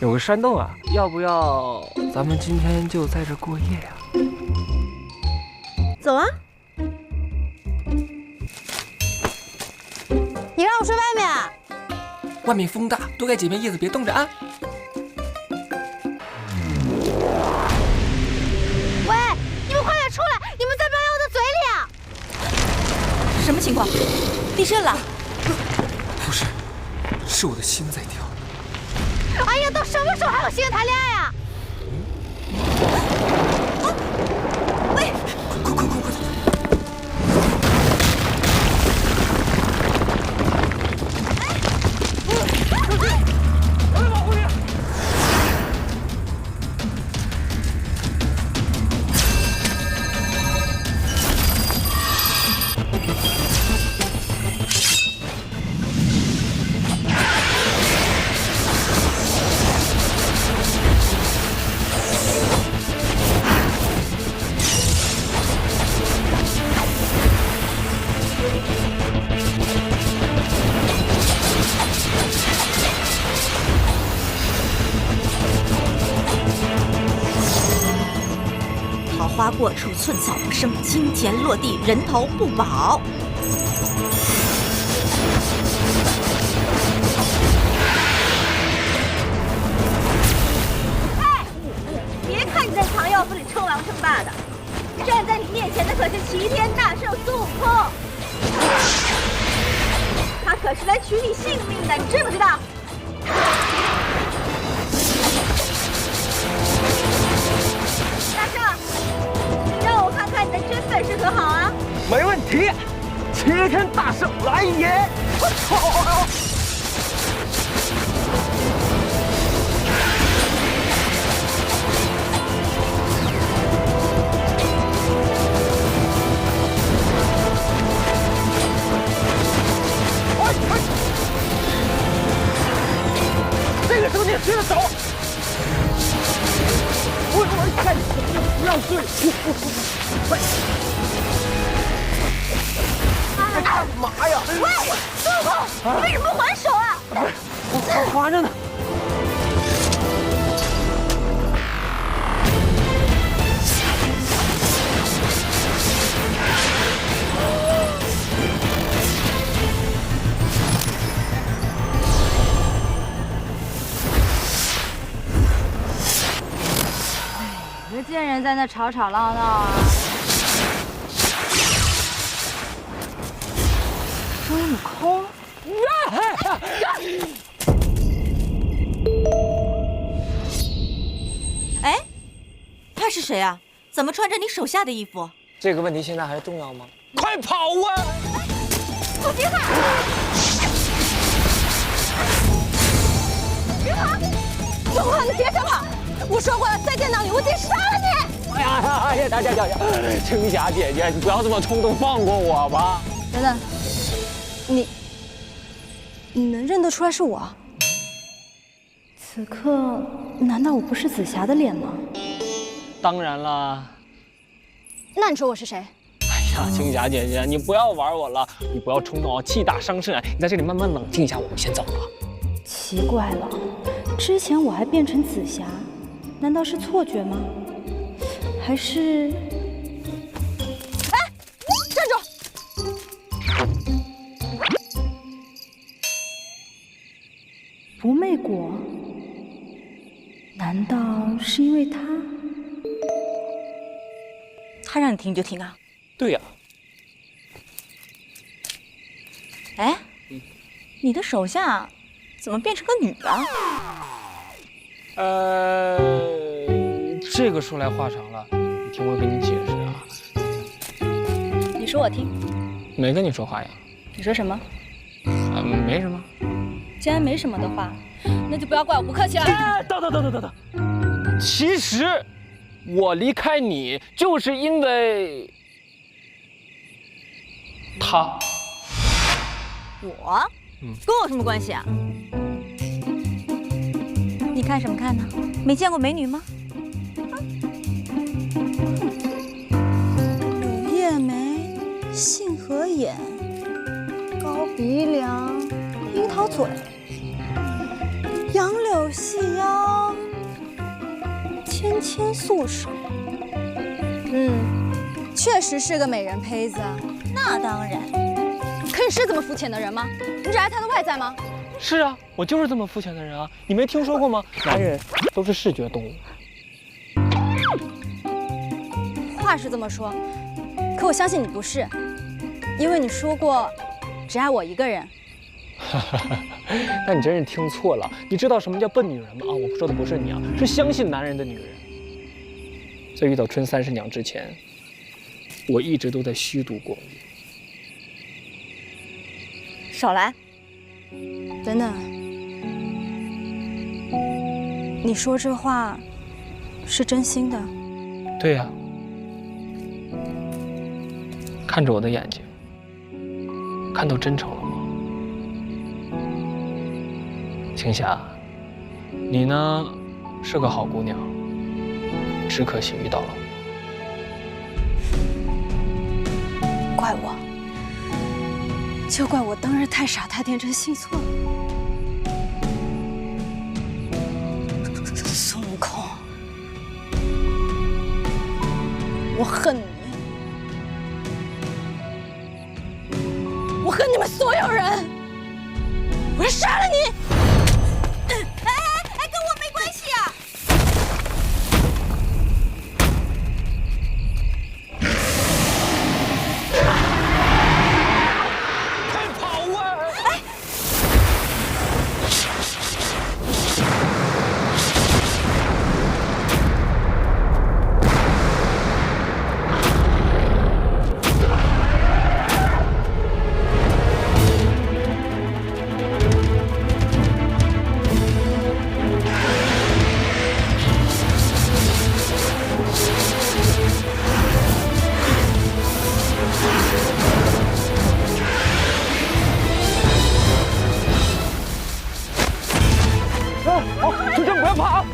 有个山洞啊，要不要咱们今天就在这过夜呀？走啊！你让我睡外面啊？外面风大，多盖几片叶子，别冻着啊。喂，你们快点出来！你们在搬我的嘴里啊！什么情况？地震了？不是，是我的心在跳。哎呀，都什么时候还有心谈恋爱啊？喂，快！保护你！桃花过处，寸草不生；金钱落地，人头不保。哎，别看你在长药府里称王称霸的，站在你面前的可是齐天大圣孙悟空，他可是来取你性命的，你知不知道？大圣，让我看看你的真本事可好啊？没问题，齐天大圣来也！这个时候你接着走。我看你不让睡，干嘛呀？喂，孙悟空，你为什么不还手啊？我还着呢。你个贱人在那吵吵闹闹啊！孙悟空，哎，他是谁啊？怎么穿着你手下的衣服？这个问题现在还重要吗？快跑啊！我别跑！别跑！孙悟空，你别想跑！我说过了，在电脑里我得杀了你！哎呀，青霞姐姐，你不要这么冲动，放过我吧。等等，你能认得出来是我？此刻难道我不是紫霞的脸吗？当然了。那你说我是谁？哎呀，青霞姐姐，你不要玩我了，你不要冲动啊，气大伤身啊！你在这里慢慢冷静一下，我们先走了。奇怪了，之前我还变成紫霞，难道是错觉吗？还是……哎，站住！不媚果？难道是因为他？他让你停你就停啊？对呀。哎，你的手下怎么变成个女的？这个说来话长了，你听我给你解释啊。你说我听。没跟你说话呀？你说什么？没什么。既然没什么的话，那就不要怪我不客气了。哎，等，其实我离开你就是因为他。我？跟我什么关系啊？你看什么看呢？没见过美女吗？柳叶眉，杏核眼，高鼻梁，樱桃嘴，杨柳细腰。身牵素手。确实是个美人胚子。那当然。可你是这么肤浅的人吗？你只爱她的外在吗？是啊，我就是这么肤浅的人啊！你没听说过吗？男人都是视觉动物。话是这么说，可我相信你不是，因为你说过只爱我一个人。那你真是听错了。你知道什么叫笨女人吗？啊，我说的不是你啊，是相信男人的女人。在遇到春30娘之前，我一直都在虚度光阴。少来！等等，你说这话是真心的？对呀，看着我的眼睛，看到真诚了吗？青霞，你呢是个好姑娘，只可惜遇到了我。怪我，就怪我当日太傻太天真，信错了。孙悟空，我恨你，我恨你们所有人，我要杀了你！跟我没关系啊！快跑啊！秋生不要跑！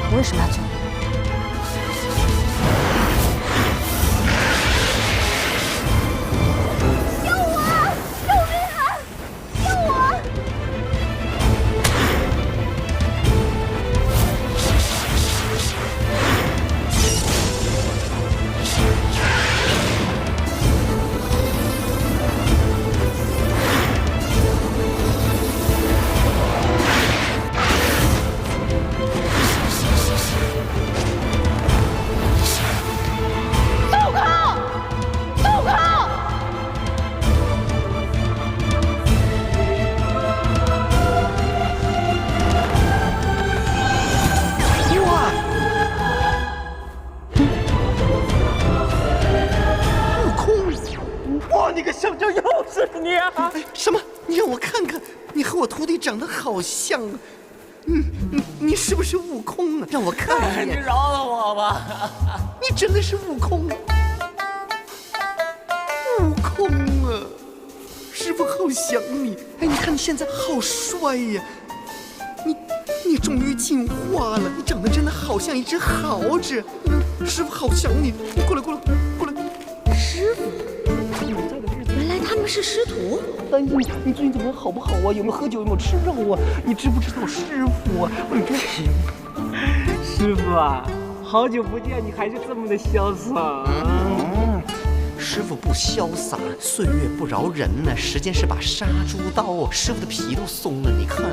我为什么要救你？什么？你让我看看，你和我徒弟长得好像啊！你是不是悟空啊？让我看一眼。你饶了我吧！你真的是悟空？悟空啊！师傅好想你。哎，你看你现在好帅呀！你终于进化了，你长得真的好像一只猴子。师傅好想你，你过来。师傅，原来他们是师徒。丹英，你最近怎么样？好不好啊？有没有喝酒？有没有吃肉啊？你知不知道师傅啊？师傅啊，好久不见，你还是这么的潇洒。师傅不潇洒，岁月不饶人呢。时间是把杀猪刀，师傅的皮都松了，你看。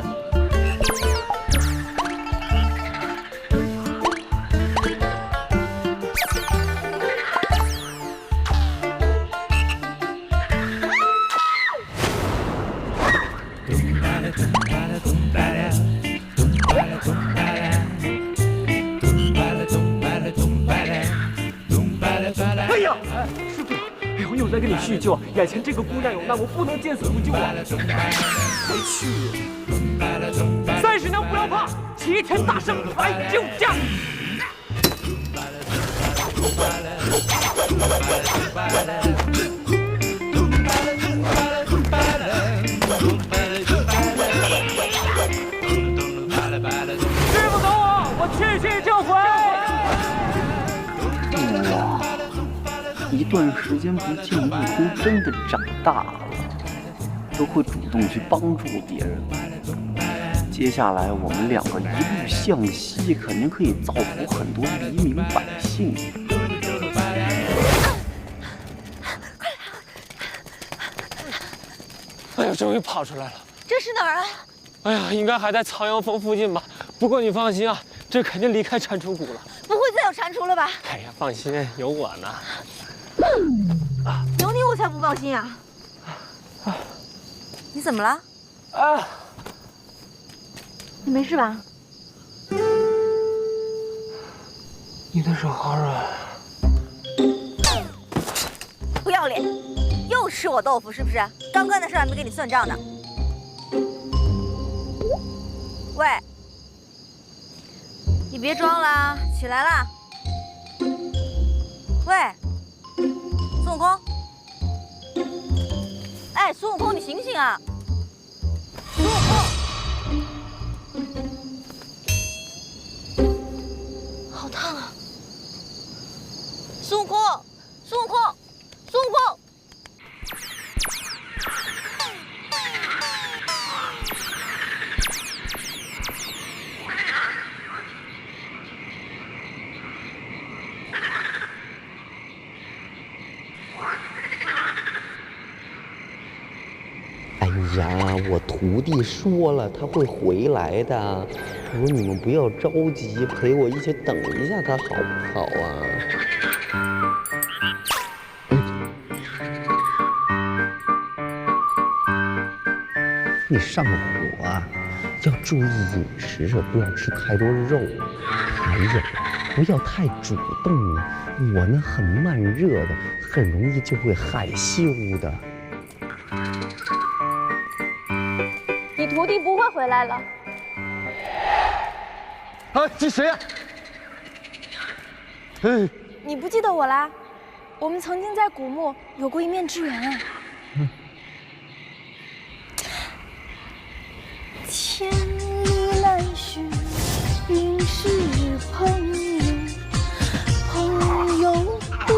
哎呀，师傅，哎呦，我又在跟你叙旧，眼前这个姑娘有难，我不能见死不救啊！回去。30娘不要怕，齐天大圣来救驾。一段时间不见，悟空真的长大了，都会主动去帮助别人。接下来我们两个一路向西，肯定可以造福很多黎民百姓。哎呀，终于跑出来了！这是哪儿啊？哎呀，应该还在藏阳峰附近吧？不过你放心啊，这肯定离开蟾蜍谷了。不会再有蟾蜍了吧？哎呀，放心，有我呢。有你我才不放心啊！你怎么了？啊，你没事吧？你的手好软。不要脸，又吃我豆腐是不是？刚刚的事还没给你算账呢。喂，你别装了，起来啦！喂，孙悟空！哎，孙悟空，你醒醒啊！孙悟空，好烫啊！孙悟空，孙悟空，孙悟空！哎呀，我徒弟说了，他会回来的。我说你们不要着急，陪我一起等一下他，好不好啊？你上火啊，要注意饮食，不要吃太多肉。还有，不要太主动了。我呢很慢热的，很容易就会害羞的。你徒弟不会回来了。啊，这谁呀？哎，你不记得我啦？我们曾经在古墓有过一面之缘啊。千里来寻，应是朋友，朋友多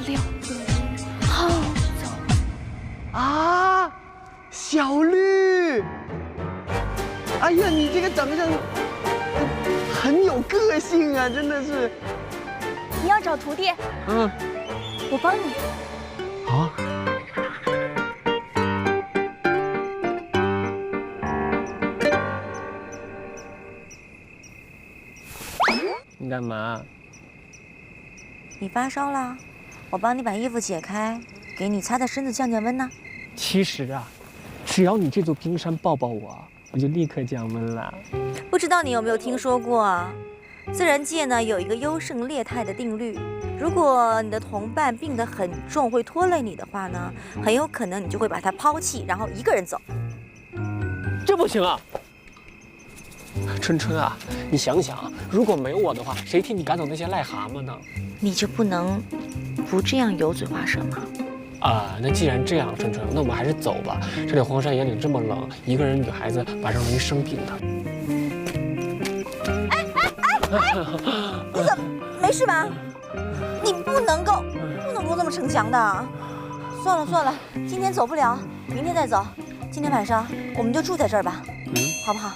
了不好走。啊，小绿！哎呀，你这个长相很有个性啊，真的是。你要找徒弟？嗯，我帮你。好。你干嘛？你发烧了？我帮你把衣服解开，给你擦在身子降降温呢。其实啊，只要你这座冰山抱抱我，我就立刻降温了。不知道你有没有听说过，自然界呢有一个优胜劣汰的定律。如果你的同伴病得很重，会拖累你的话呢，很有可能你就会把他抛弃，然后一个人走。这不行啊！春春啊，你想想，如果没有我的话，谁替你赶走那些癞蛤蟆呢？你就不能不这样油嘴滑舌吗？啊，那既然这样，春春，那我们还是走吧。这里荒山野岭这么冷，一个人女孩子晚上容易生病的。你怎么没事吧？你不能够这么逞强的。算了算了，今天走不了，明天再走。今天晚上我们就住在这儿吧，好不好？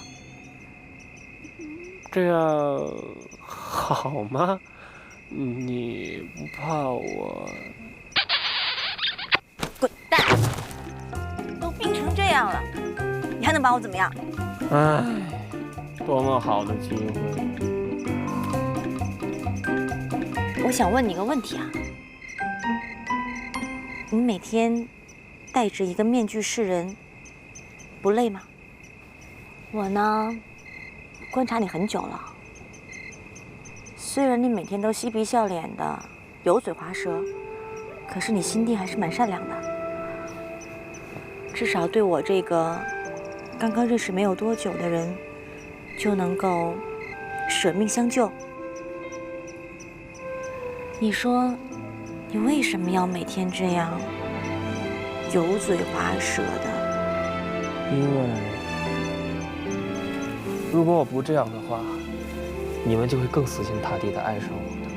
这样好吗？你不怕我？滚蛋！都病成这样了，你还能把我怎么样？唉，多么好的机会！我想问你个问题啊，你每天戴着一个面具示人，不累吗？我呢，观察你很久了。虽然你每天都嬉皮笑脸的，油嘴滑舌，可是你心地还是蛮善良的。至少对我这个刚刚认识没有多久的人，就能够舍命相救。你说，你为什么要每天这样油嘴滑舌的？因为如果我不这样的话，你们就会更死心塌地地爱上我的。